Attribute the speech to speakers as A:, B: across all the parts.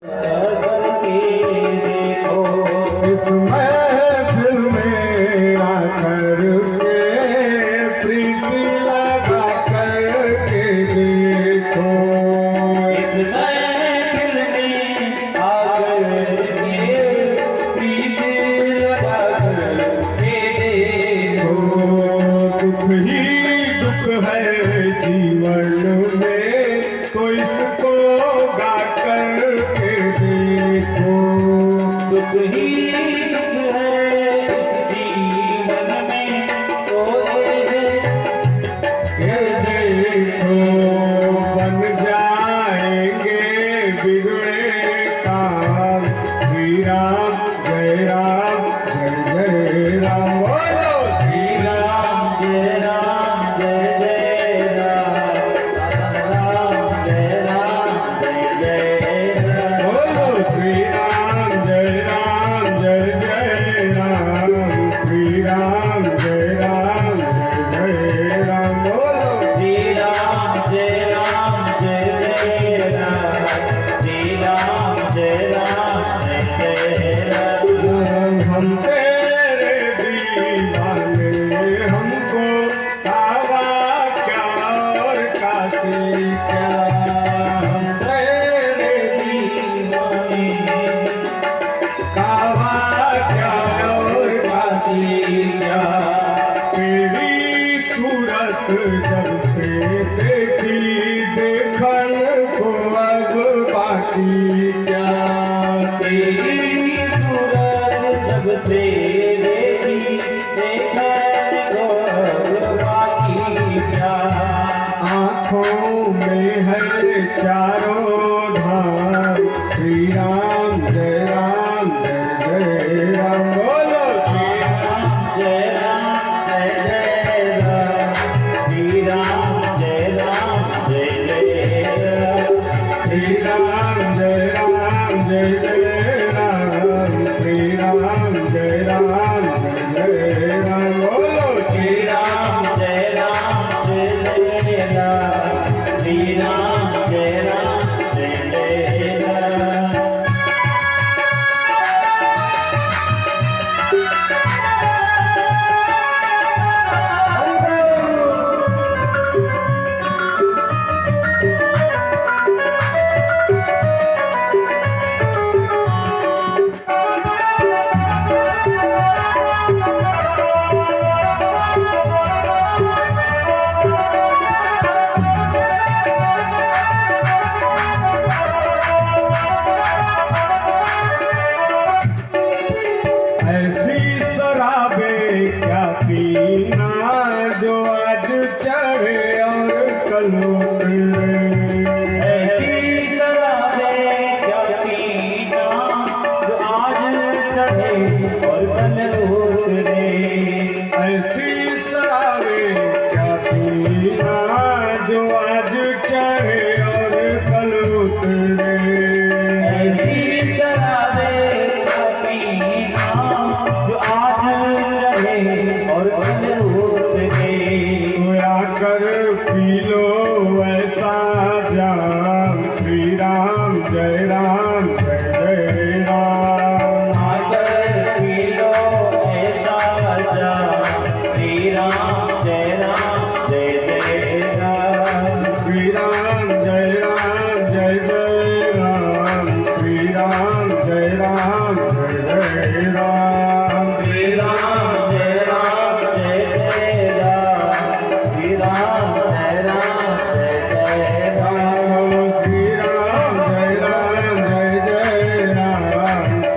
A: इस महफिल में आकर के प्रीति लगा कर के देखो।
B: इस महफिल में आकर के प्रीति लगा कर के देखो।
A: दुख ही दुख है जीवन में, तो इसको गा कर के देखो।
B: दुख ही दुख है जीवन में, तो
A: देखो बन जाएंगे बिगड़े काम। श्री राम जय राम जय जय राम। बोलो
B: श्री राम जय राम जय जय राम, जय राम जय जय राम।
A: बोलो श्री राम जय राम जय जय राम। श्री राम जय राम जय जय राम। बोलो
B: श्री राम जय राम जय जय राम, श्री राम जय राम जय जय राम।
A: हम तेरे दीवाने, हमको कावा क्या और काशी क्या। हम तेरे
B: दीवाने
A: कावा क्या और काशी क्या। तेरी सूरत जब से देखी, देखन को अब बाकी क्या।
B: तेरी सूरत जब से देखी, देखा तो बाकी क्या।
A: आँखों में है चारों धाम। श्री राम जय राम जय जय राम। बोलो
B: श्री राम जय राम जय जय राम, श्री राम जय राम जय जय राम।
A: श्री राम जय राम जय जय राम। श्री राम जय राम जय जय राम। बोलो
B: श्री राम जय राम जय जय राम, श्री राम जय राम जय जय राम।
A: ऐसी शराबें क्या पीना, जो आज चढ़े और कल उतरे।
B: ऐसी शराबें क्या पीना, जो आज चढ़े और कल उतरे।
A: ऐसी शराबें क्या पीना, जो आज चढ़े और कल उतरे।
B: ऐसी शराबें क्या पीना, जो आज चढ़े और कल उतरे।
A: कर पी लो ऐसा जाम। श्री राम जय राम जय जय राम।
B: आकर पी लो ऐसा जाम, श्री राम जय राम जय जय राम।
A: श्री राम जय राम जय जय राम। श्री राम जय राम जय जय राम।
B: श्री राम जय राम जय जय राम, श्री राम जय राम जय जय राम।
A: श्री राम जय राम जय जय राम।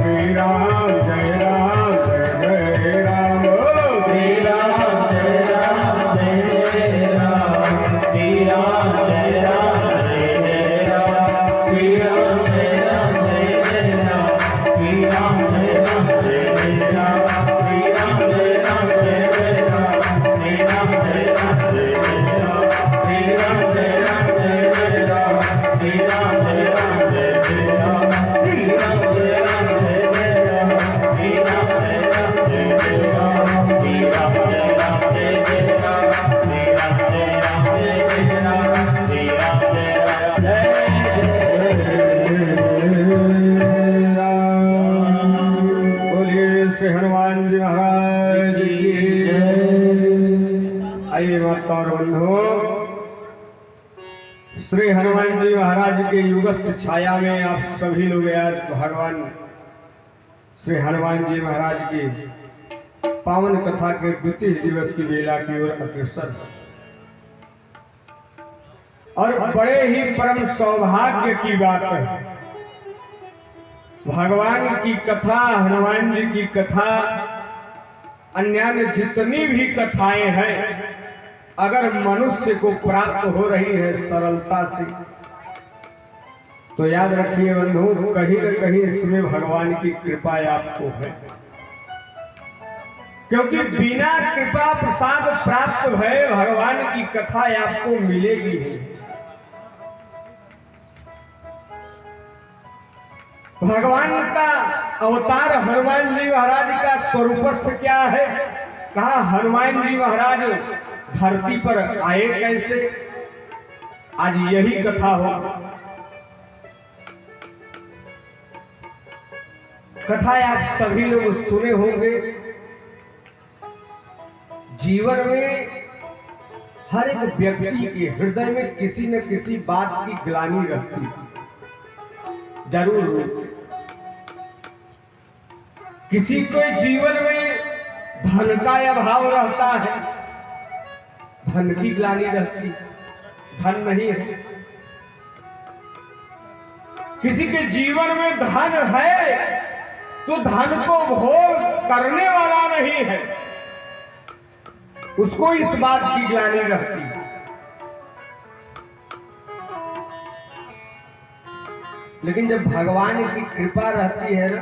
A: महाराज के युगस्थ छाया में आप सभी लोग आज भगवान श्री हनुमान जी महाराज की पावन कथा के द्वितीय दिवस की बेला की ओर अग्रसर और बड़े ही परम सौभाग्य की बात है। भगवान की कथा, हनुमान जी की कथा, अन्य जितनी भी कथाएं हैं, अगर मनुष्य को प्राप्त हो रही है सरलता से, तो याद रखिए बंधु, कहीं न कहीं इसमें भगवान की कृपा आपको है, क्योंकि बिना कृपा प्रसाद प्राप्त भय भगवान की कथा आपको मिलेगी ही। भगवान का अवतार हनुमान जी महाराज का स्वरूपस्थ क्या है, कहा हनुमान जी महाराज धरती पर आए कैसे, आज यही कथा हो। कथा आप सभी लोग सुने होंगे। जीवन में हर एक व्यक्ति के हृदय में किसी न किसी बात की ग्लानि रहती है, जरूर। किसी को जीवन में धन का अभाव रहता है, धन की ग्लानि रहती, धन नहीं है। किसी के जीवन में धन है तो धन को भोग करने वाला नहीं है, उसको इस बात की ग्लानि रहती है। लेकिन जब भगवान की कृपा रहती है ना,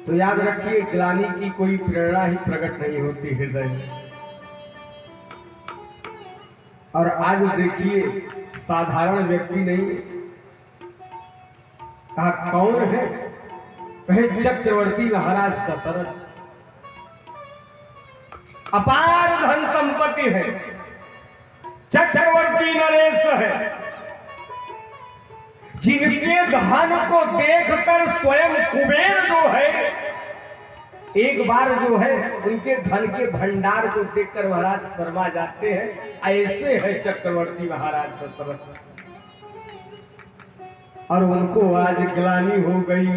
A: तो याद रखिए ग्लानि की कोई प्रेरणा ही प्रकट नहीं होती हृदय में। और आज देखिए साधारण व्यक्ति नहीं, कहा कौन है, कहे चक्रवर्ती महाराज दशरथ, अपार धन संपत्ति है, चक्रवर्ती नरेश है, जिनके धन को देखकर स्वयं कुबेर जो है, एक बार जो है उनके धन के भंडार को देखकर महाराज शर्मा जाते हैं। ऐसे है चक्रवर्ती महाराज दशरथ। और उनको आज ग्लानि हो गई।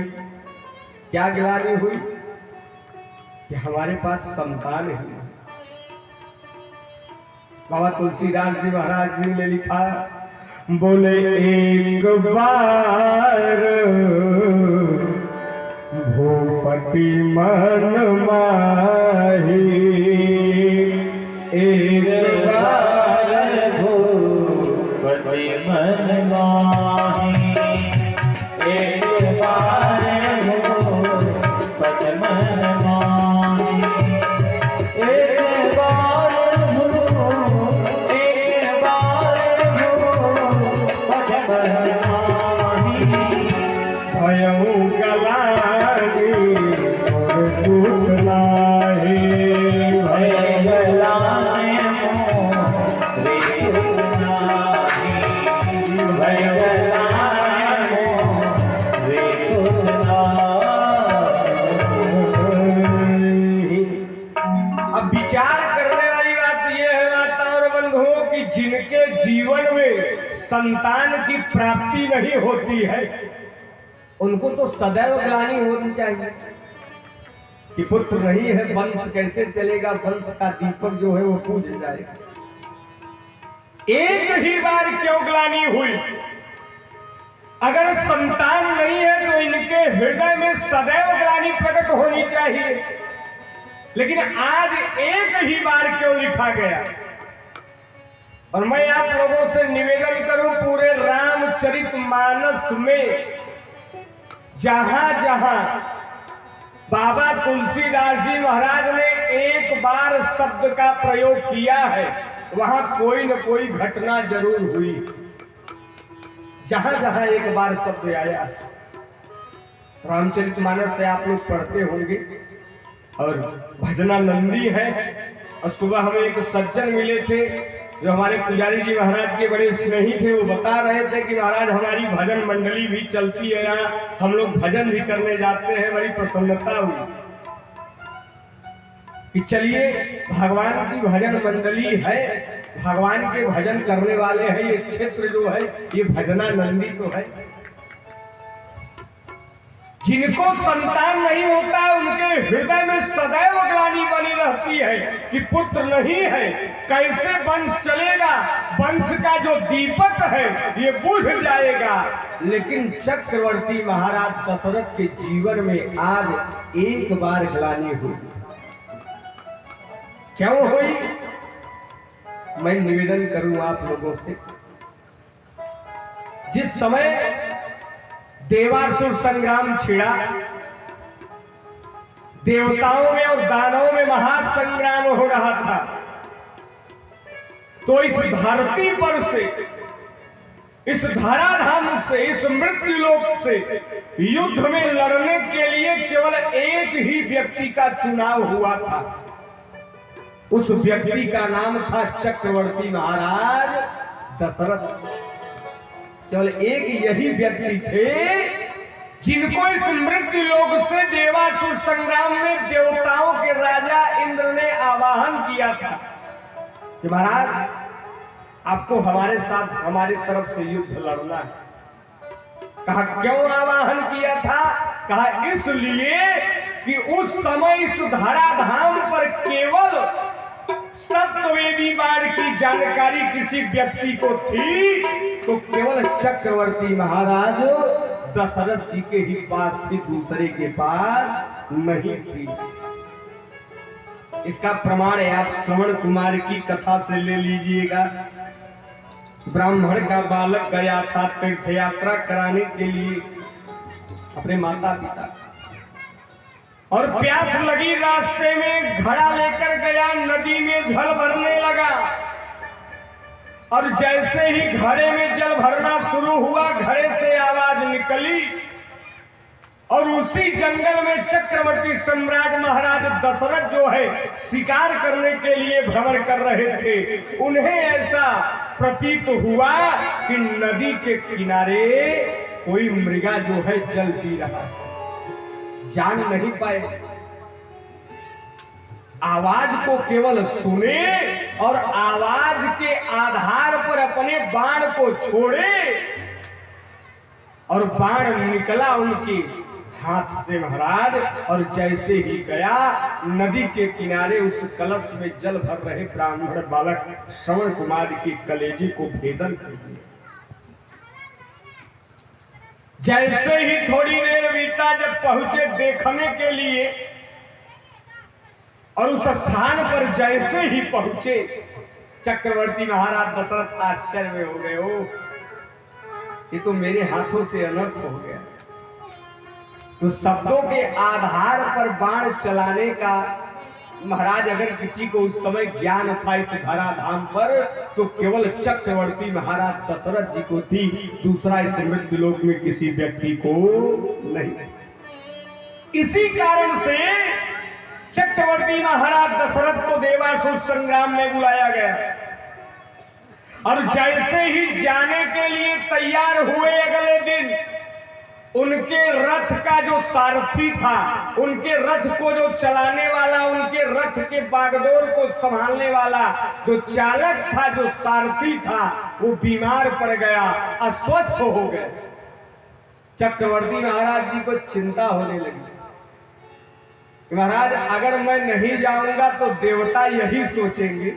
A: क्या ग्लानि हुई कि हमारे पास संतान है। बाबा तुलसीदास जी महाराज जी ने लिखा, बोले एक बार भूपति मन माही, एक बार
B: भूपति मन माही, एक बार भूपति मन माही, एक बार
A: भयऊ गलानी और सूत नाही,
B: भय गलाने रे नाही, भय गलाने रे नाही।
A: अब विचार करने वाली बात यह है माता और बंधुओं की, जिनके जीवन में संतान की प्राप्ति नहीं होती है, उनको तो सदैव ग्लानि होनी चाहिए कि पुत्र नहीं है, वंश कैसे चलेगा, वंश का दीपक जो है वो बुझ जाएगा। एक ही बार क्यों ग्लानि हुई? अगर संतान नहीं है तो इनके हृदय में सदैव ग्लानि प्रकट होनी चाहिए, लेकिन आज एक ही बार क्यों लिखा गया? और मैं आप लोगों से निवेदन करूं, पूरे रामचरितमानस में जहां जहां बाबा तुलसीदास जी महाराज ने एक बार शब्द का प्रयोग किया है, वहां कोई न कोई घटना जरूर हुई। जहां जहां एक बार शब्द आया, रामचरितमानस से आप लोग पढ़ते होंगे। और भजनानंदी है। और सुबह हमें एक सज्जन मिले थे जो हमारे पुजारी जी महाराज के बड़े स्नेही थे। वो बता रहे थे कि महाराज हमारी भजन मंडली भी चलती है, यहाँ हम लोग भजन भी करने जाते हैं। बड़ी प्रसन्नता हुई कि चलिए भगवान की भजन मंडली है भगवान के भजन करने वाले हैं। ये क्षेत्र जो है ये भजना नंदी तो है। जिनको संतान नहीं होता उनके हृदय में सदैव ग्लानि बनी रहती है कि पुत्र नहीं है, कैसे वंश चलेगा, वंश का जो दीपक है ये बुझ जाएगा। लेकिन चक्रवर्ती महाराज दशरथ के जीवन में आज एक बार ग्लानि हुई। क्यों हुई? मैं निवेदन करूं आप लोगों से, जिस समय देवासुर संग्राम छिड़ा, देवताओं में और दानवों में महासंग्राम हो रहा था, तो इस धरती पर से, इस धराधाम से, इस मृत्युलोक से युद्ध में लड़ने के लिए केवल एक ही व्यक्ति का चुनाव हुआ था। उस व्यक्ति का नाम था चक्रवर्ती महाराज दशरथ। केवल एक यही व्यक्ति थे जिनको इस मृत्यु लोक से देवासुर संग्राम में देवताओं के राजा इंद्र ने आवाहन किया था कि महाराज आपको हमारे साथ, हमारी तरफ से युद्ध लड़ना है। कहा क्यों आवाहन किया था? कहा इसलिए कि उस समय इस धराधाम पर केवल सप्तवेदी बाण की जानकारी किसी व्यक्ति को थी तो केवल चक्रवर्ती महाराज दशरथ जी के ही पास थी, दूसरे के पास नहीं थी। इसका प्रमाण है, आप श्रवण कुमार की कथा से ले लीजिएगा। ब्राह्मण का बालक गया था तीर्थ यात्रा कराने के लिए अपने माता पिता, और प्यास लगी, रास्ते में घड़ा लेकर गया, नदी में जल भरने लगा, और जैसे ही घड़े में जल भरना शुरू हुआ घड़े से आवाज निकली, और उसी जंगल में चक्रवर्ती सम्राट महाराज दशरथ जो है शिकार करने के लिए भ्रमण कर रहे थे। उन्हें ऐसा प्रतीत हुआ कि नदी के किनारे कोई मृगा जो है जल पी रहा है, जान नहीं पाए, आवाज को केवल सुने और आवाज के आधार पर अपने बाण को छोड़े, और बाण निकला उनके हाथ से महाराज, और जैसे ही गया नदी के किनारे उस कलश में जल भर रहे ब्राह्मण बालक श्रवण कुमार की कलेजी को भेदन कर दिया। जैसे ही थोड़ी देर बीता, जब पहुंचे देखने के लिए, और उस स्थान पर जैसे ही पहुंचे चक्रवर्ती महाराज दशरथ आश्चर्य में हो गए। हो ये तो मेरे हाथों से अनर्थ हो गया। तो शब्दों के आधार पर बाण चलाने का महाराज अगर किसी को उस समय ज्ञान था इस धराधाम पर, तो केवल चक्रवर्ती महाराज दशरथ जी को थी, दूसरा इस मृत्युलोक में किसी व्यक्ति को नहीं। इसी कारण से चक्रवर्ती महाराज दशरथ को देवासुर संग्राम में बुलाया गया, और जैसे ही जाने के लिए तैयार हुए अगले दिन, उनके रथ का जो सारथी था, उनके रथ को जो चलाने वाला, उनके रथ के बागडोर को संभालने वाला जो चालक था, जो सारथी था, वो बीमार पड़ गया, अस्वस्थ हो गए। चक्रवर्ती महाराज जी को चिंता होने लगी, महाराज अगर मैं नहीं जाऊंगा तो देवता यही सोचेंगे।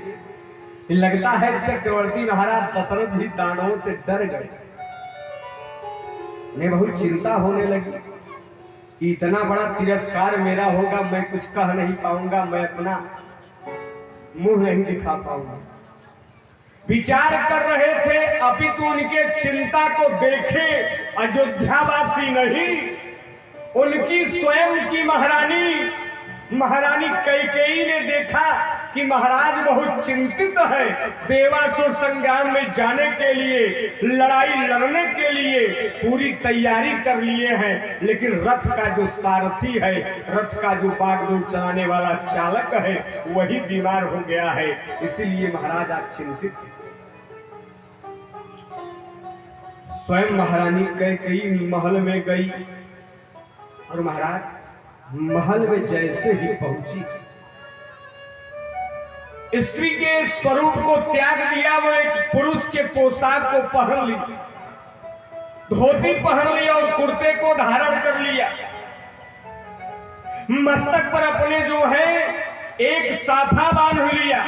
A: लगता है चक्रवर्ती महाराज दशरथ भी दानवों से डर गए। उन्हें बहुत चिंता होने लगी कि इतना बड़ा तिरस्कार मेरा होगा, मैं कुछ कह नहीं पाऊंगा, मैं अपना मुंह नहीं दिखा पाऊंगा। विचार कर रहे थे, अपितु उनके चिंता को देखे अयोध्यावासी नहीं, उनकी स्वयं की महारानी कैकेयी ने देखा कि महाराज बहुत चिंतित है, देवासुर संग्राम में जाने के लिए, लड़ाई लड़ने के लिए पूरी तैयारी कर लिए हैं, लेकिन रथ का जो सारथी है, रथ का जो बागडोर चलाने वाला चालक है, वही बीमार हो गया है, इसीलिए महाराज आप चिंतित थे। स्वयं महारानी कैकेयी महल में गई, और महाराज महल में जैसे ही पहुंची स्त्री के स्वरूप को त्याग दिया, वो एक पुरुष के पोशाक को पहन ली, धोती पहन लिया और कुर्ते को धारण कर लिया। मस्तक पर अपने जो है एक साफा बांध लिया,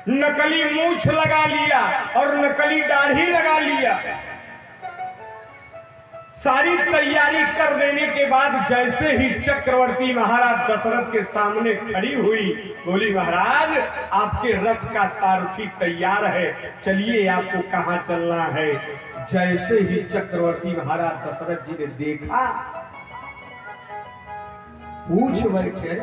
A: नकली मूछ लगा लिया और नकली दाढ़ी लगा लिया। सारी तैयारी कर देने के बाद जैसे ही चक्रवर्ती महाराज दशरथ के सामने खड़ी हुई, बोली महाराज आपके रथ का सारथी तैयार है, चलिए आपको कहां चलना है। जैसे ही चक्रवर्ती महाराज दशरथ जी ने देखा, पूछ बैठे,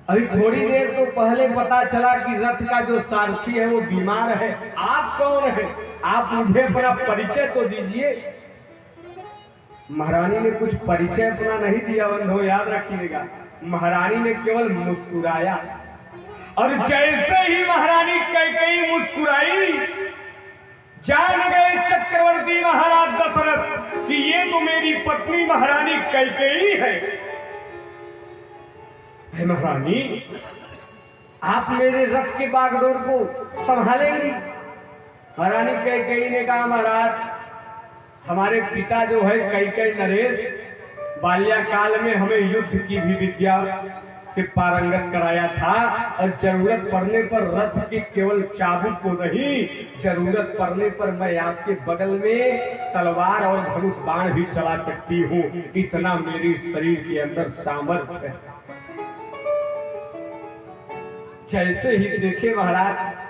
A: अभी थोड़ी देर तो पहले पता चला कि रथ का जो सारथी है वो बीमार है, आप कौन है, आप मुझे अपना परिचय तो दीजिए। महारानी ने कुछ परिचय अपना नहीं दिया बंधु, याद रखिएगा। महारानी ने केवल मुस्कुराया, और जैसे ही महारानी कैकेयी मुस्कुराई, जान गए चक्रवर्ती महाराज दशरथ कि ये तो मेरी पत्नी महारानी कैकेयी है। महारानी आप मेरे रथ के बागडोर को संभालेंगी? महारानी कैकेयी ने कहा महाराज हमारे पिता जो है कैकेयी नरेश, बाल्याकाल में हमें युद्ध की भी विद्या से पारंगत कराया था, और जरूरत पड़ने पर रथ की केवल चाबुक को नहीं, जरूरत पड़ने पर मैं आपके बगल में तलवार और धनुष बाण भी चला सकती हूँ, इतना मेरे शरीर के अंदर सामर्थ्य है। जैसे ही देखे महाराज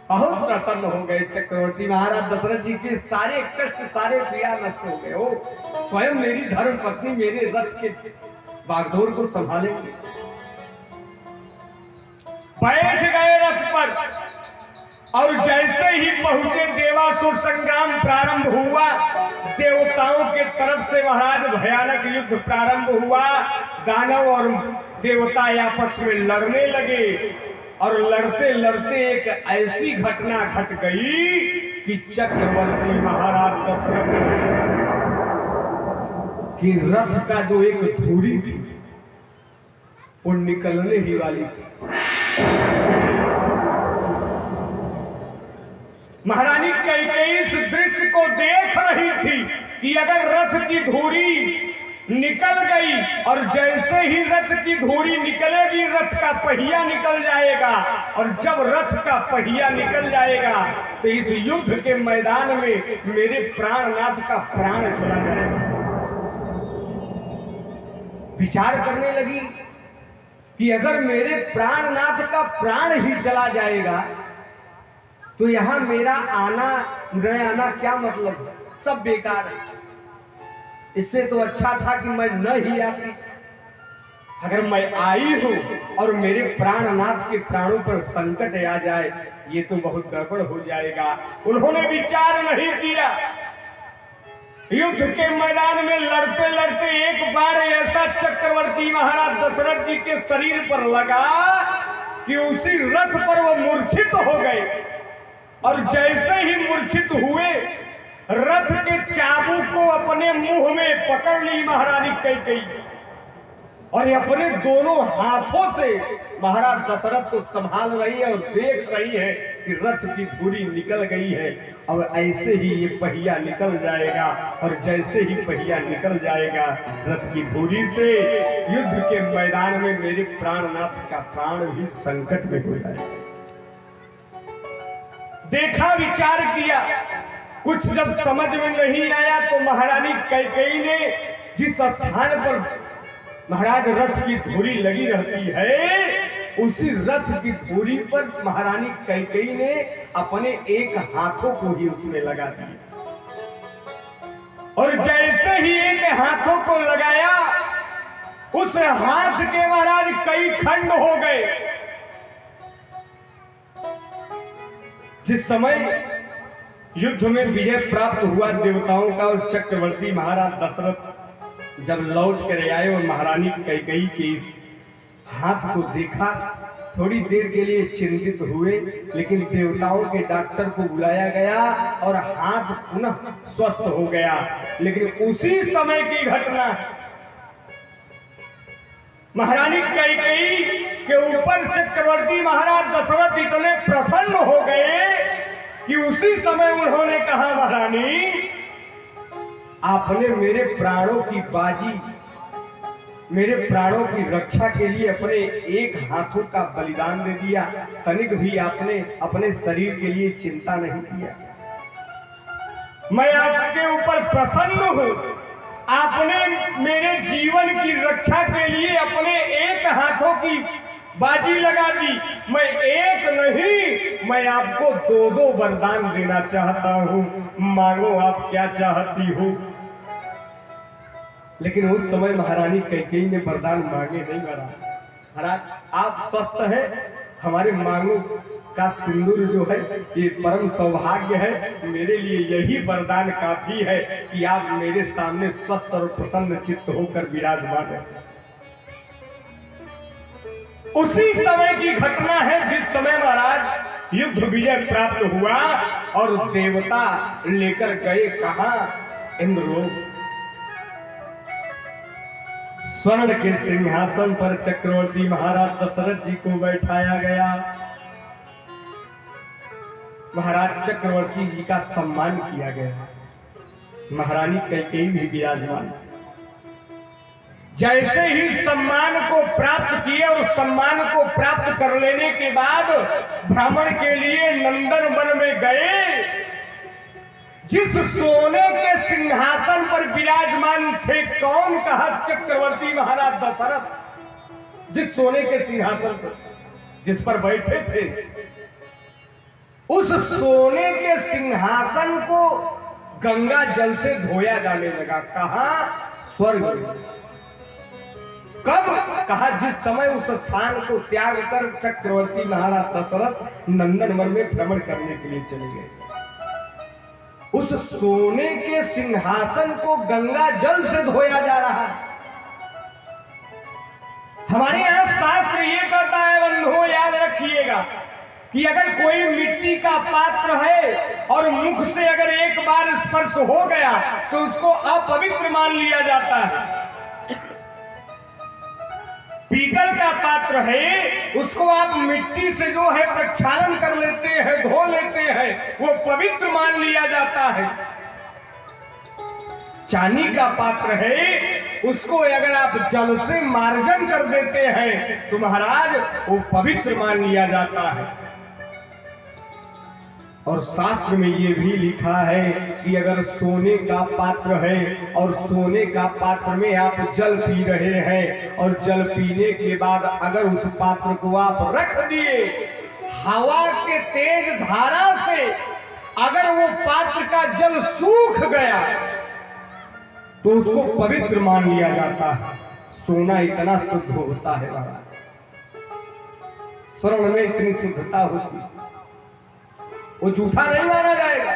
A: बहुत प्रसन्न हो गए। चक्रवर्ती महाराज दशरथ जी के सारे कष्ट, सारे पीड़ा नष्ट हो गए। ओ स्वयं मेरी धर्म पत्नी मेरे रथ के बागडोर को संभालेंगे। बैठ गए रथ पर, और जैसे ही पहुंचे देवासुर संग्राम प्रारंभ हुआ। देवताओं के तरफ से महाराज भयानक युद्ध प्रारंभ हुआ। दानव और देवता आपस में लड़ने लगे, और लड़ते लड़ते एक ऐसी घटना घट गई कि चक्रवर्ती महाराज दशरथ की रथ का जो एक धुरी थी वो निकलने ही वाली थी। महारानी कैकेयी इस दृश्य को देख रही थी कि अगर रथ की धुरी निकल गई, और जैसे ही रथ की धुरी निकलेगी रथ का पहिया निकल जाएगा, और जब रथ का पहिया निकल जाएगा तो इस युद्ध के मैदान में मेरे प्राणनाथ का प्राण चला जाएगा। विचार करने लगी कि अगर मेरे प्राणनाथ का प्राण ही चला जाएगा तो यहां मेरा आना न आना क्या मतलब है, सब बेकार है। इससे तो अच्छा था कि मैं न ही आती। अगर मैं आई हूं और मेरे प्राणनाथ के प्राणों पर संकट आ जाए, ये तो बहुत गड़बड़ हो जाएगा। उन्होंने विचार नहीं किया। युद्ध के मैदान में लड़ते लड़ते एक बार ऐसा चक्रवर्ती महाराज दशरथ जी के शरीर पर लगा कि उसी रथ पर वो मूर्छित हो गए, और जैसे ही मूर्छित हुए रथ के चाबुक को अपने मुंह में पकड़ ली महारानी कैकेयी, और अपने दोनों हाथों से महाराज दशरथ को संभाल रही है और देख रही है कि रथ की धुरी निकल गई है, और ऐसे ही ये पहिया निकल जाएगा, और जैसे ही पहिया निकल जाएगा रथ की धुरी से युद्ध के मैदान में मेरे प्राणनाथ का प्राण भी संकट में हो जाएगा। देखा, विचार किया, कुछ जब समझ में नहीं आया तो महारानी कैकेयी ने जिस स्थान पर महाराज रथ की धुरी लगी रहती है उसी रथ की धुरी पर महारानी कैकेयी ने अपने एक हाथों को ही उसमें लगा दिया, और जैसे ही एक हाथों को लगाया उस हाथ के महाराज कई खंड हो गए। जिस समय युद्ध में विजय प्राप्त हुआ देवताओं का, और चक्रवर्ती महाराज दशरथ जब लौट कर आए और महारानी कैकेयी के इस हाथ को देखा, थोड़ी देर के लिए चिंतित हुए, लेकिन देवताओं के डॉक्टर को बुलाया गया और हाथ पुनः स्वस्थ हो गया। लेकिन उसी समय की घटना, महारानी कैकेयी के ऊपर चक्रवर्ती महाराज दशरथ इतने प्रसन्न हो गए कि उसी समय उन्होंने कहा, महारानी आपने मेरे प्राणों की बाजी, मेरे प्राणों की रक्षा के लिए अपने एक हाथों का बलिदान दे दिया, तनिक भी आपने अपने शरीर के लिए चिंता नहीं किया। मैं आपके ऊपर प्रसन्न हूं, आपने मेरे जीवन की रक्षा के लिए अपने एक हाथों की बाजी लगा दी। मैं एक नहीं, मैं आपको दो दो वरदान देना चाहता हूं, मांगो आप क्या चाहती हो। लेकिन उस समय महारानी कैकेयी ने वरदान मांगे नहीं। महाराज आप स्वस्थ हैं, हमारे मांगो का सिंदूर जो है ये परम सौभाग्य है, मेरे लिए यही वरदान काफी है कि आप मेरे सामने स्वस्थ और प्रसन्न चित्त होकर विराजमान हैं। उसी समय की घटना है जिस समय महाराज युद्ध विजय प्राप्त हुआ और देवता लेकर गए कहां, इंद्रलोक। स्वर्ण के सिंहासन पर चक्रवर्ती महाराज दशरथ जी को बैठाया गया। महाराज चक्रवर्ती जी का सम्मान किया गया। महारानी कैकेयी भी विराजमान। जैसे ही सम्मान को प्राप्त किया और सम्मान को प्राप्त कर लेने के बाद भ्रमण के लिए नंदन वन में गए। जिस सोने के सिंहासन पर विराजमान थे, कौन कहा, चक्रवर्ती महाराज दशरथ। जिस सोने के सिंहासन पर जिस पर बैठे थे, उस सोने के सिंहासन को गंगा जल से धोया जाने लगा। कहा, स्वर्ग। कब? कहा जिस समय उस स्थान को त्याग कर चक्रवर्ती महाराज दशरथ नंदन वन में भ्रमण करने के लिए चले गए। उस सोने के सिंहासन को गंगा जल से धोया जा रहा है। हमारे यहां शास्त्र ये कहता है, बंधुओं याद रखिएगा कि अगर कोई मिट्टी का पात्र है और मुख से अगर एक बार स्पर्श हो गया तो उसको अपवित्र मान लिया जाता है। पीतल का पात्र है, उसको आप मिट्टी से जो है प्रक्षालन कर लेते हैं, धो लेते हैं, वो पवित्र मान लिया जाता है। चांदी का पात्र है, उसको अगर आप जल से मार्जन कर देते हैं तो महाराज वो पवित्र मान लिया जाता है। और शास्त्र में ये भी लिखा है कि अगर सोने का पात्र है और सोने का पात्र में आप जल पी रहे हैं और जल पीने के बाद अगर उस पात्र को आप रख दिए, हवा के तेज धारा से अगर वो पात्र का जल सूख गया तो उसको पवित्र मान लिया जाता है। सोना इतना शुद्ध होता है महाराज, स्वर्ण में इतनी शुद्धता होती है, वो झूठा नहीं माना जाएगा।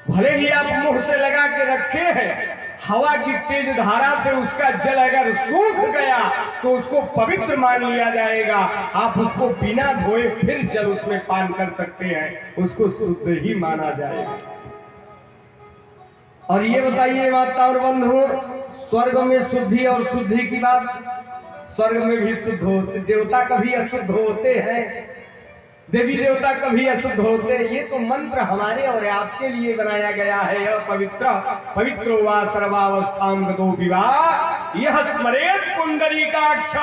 A: भले ही आप मुंह से लगा के रखे हैं, हवा की तेज धारा से उसका जल अगर सूख गया तो उसको पवित्र मान लिया जाएगा। आप उसको बिना धोए फिर जल उसमें पान कर सकते हैं, उसको शुद्ध ही माना जाएगा। और ये बताइए माता और बंधुओं, स्वर्ग में शुद्धि और शुद्धि की बात, स्वर्ग में भी शुद्ध होते, देवता कभी अशुद्ध होते हैं, देवी देवता कभी अशुद्ध होते हैं। ये तो मंत्र हमारे और आपके लिए बनाया गया है। पवित्र पवित्रो वा सर्वावस्थां गतो विवाह यह स्मरेत पुंडरीकाक्ष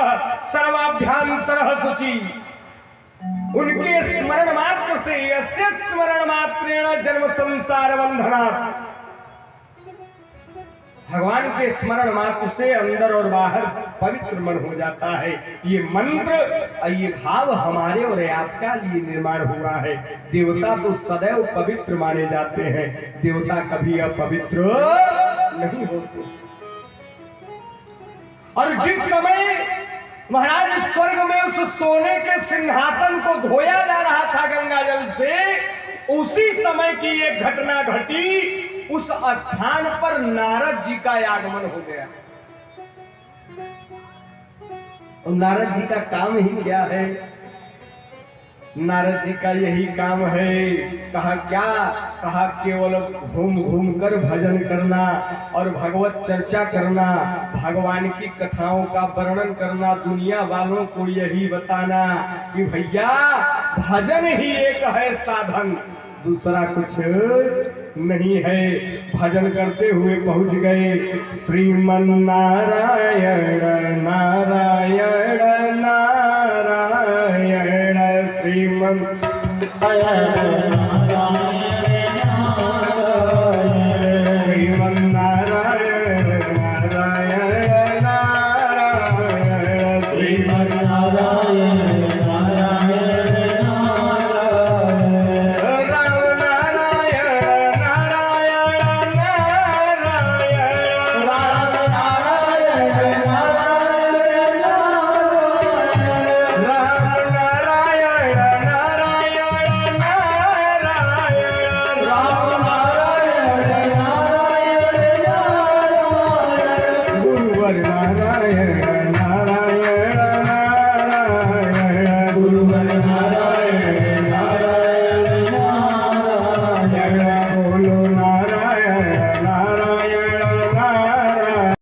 A: सर्वाभ्यंतरः शुचि। उनके स्मरण मात्र से, यस्य स्मरण मात्रेण जन्म संसार बंधनात्, भगवान के स्मरण मात्र से अंदर और बाहर पवित्र मन हो जाता है। ये मंत्र, ये भाव हमारे और आपका लिए निर्माण हुआ है। देवता तो सदैव पवित्र माने जाते हैं, देवता कभी अपवित्र नहीं होते। और जिस समय महाराज स्वर्ग में उस सोने के सिंहासन को धोया जा रहा था गंगा जल से, उसी समय की एक घटना घटी। उस स्थान पर नारद जी का आगमन हो गया। और नारद जी का काम ही क्या है? नारद जी का यही काम है। कहा क्या? कहा केवल घूम घूम कर भजन करना और भगवत चर्चा करना, भगवान की कथाओं का वर्णन करना, दुनिया वालों को यही बताना कि भैया भजन ही एक है साधन, दूसरा कुछ नहीं है। भजन करते हुए पहुंच गए श्रीमन नारायण नारायण नारायण, श्रीमन श्रीमन नारायण